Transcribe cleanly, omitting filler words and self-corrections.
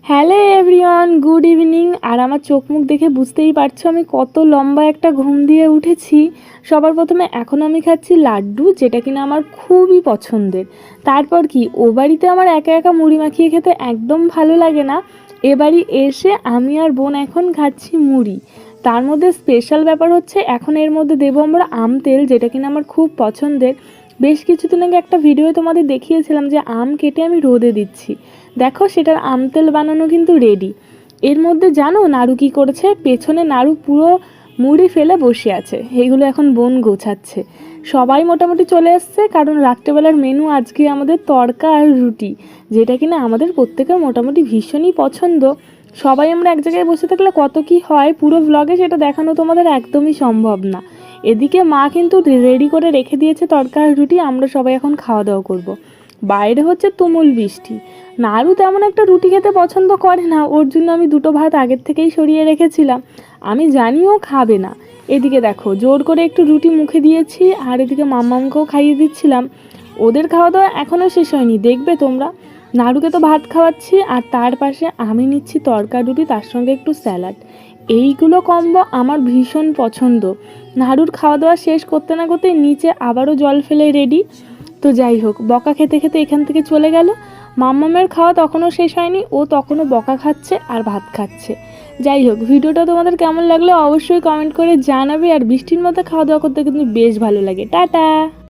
Hello everyone, good evening. আর আমার চোখ মুখ দেখে বুঝতেই পারছো আমি কত লম্বা একটা ঘুম দিয়ে উঠেছি। সবার প্রথমে এখন আমি খাচ্ছি লাড্ডু, যেটা কিনা আমার খুবই পছন্দের। তারপর কি, ও বাড়িতে আমার একা একা মুড়ি মাখিয়ে খেতে একদম ভালো লাগে না। এ বাড়ি এসে আমি আর বোন এখন খাচ্ছি মুড়ি। তার মধ্যে স্পেশাল ব্যাপার হচ্ছে এখন এর মধ্যে দেবো আমরা আম তেল, যেটা কিনা আমার খুব পছন্দের। বেশ কিছুদিন আগে একটা ভিডিও তোমাদের দেখিয়েছিলাম যে আম কেটে আমি রোদে দিচ্ছি। দেখো সেটার আম তেল বানানো কিন্তু রেডি। এর মধ্যে জানো নাড়ু কি করেছে? পেছনে নাড়ু পুরো মুড়ি ফেলে বসে আছে, এগুলো এখন বোন গোছাচ্ছে। সবাই মোটামুটি চলে এসছে, কারণ রাত্রেবেলার মেনু আজকে আমাদের তড়কা আর রুটি, যেটা কিনা আমাদের প্রত্যেকের মোটামুটি ভীষণই পছন্দ। সবাই আমরা এক জায়গায় বসে থাকলে কত কি হয় পুরো ব্লগে সেটা দেখানো তোমাদের একদমই সম্ভব না। এদিকে মা কিন্তু রেডি করে রেখে দিয়েছে তড়কা আর রুটি, আমরা সবাই এখন খাওয়া দাওয়া করব। বাইরে হচ্ছে তুমুল বৃষ্টি। নাড়ু তেমন একটা রুটি খেতে পছন্দ করে না, ওর জন্য আমি দুটো ভাত আগের থেকেই সরিয়ে রেখেছিলাম। আমি জানি ও খাবে না। এদিকে দেখো জোর করে একটু রুটি মুখে দিয়েছি, আর এদিকে মাম্মামকেও খাইয়ে দিচ্ছিলাম। ওদের খাওয়া দাওয়া এখনও শেষ হয়নি, দেখবে তোমরা। নাড়ুকে তো ভাত খাওয়াচ্ছি, আর তার পাশে আমি নিচ্ছি তরকা রুটি, তার সঙ্গে একটু স্যালাড। এইগুলো কম্বো আমার ভীষণ পছন্দ। নাড়ুর খাওয়া দাওয়া শেষ করতে না করতে নিচে আবারও জল ফেলে রেডি। তো যাই হোক, বকা খেতে খেতে এখান থেকে চলে গেল। মাম্মামের খাওয়া তখনও শেষ হয়নি, ও তখনও বকা খাচ্ছে আর ভাত খাচ্ছে। যাই হোক, ভিডিওটা তোমাদের কেমন লাগলো অবশ্যই কমেন্ট করে জানাবে। আর বৃষ্টির মধ্যে খাওয়া দাওয়া করতে কিন্তু বেশ ভালো লাগে। টাটা।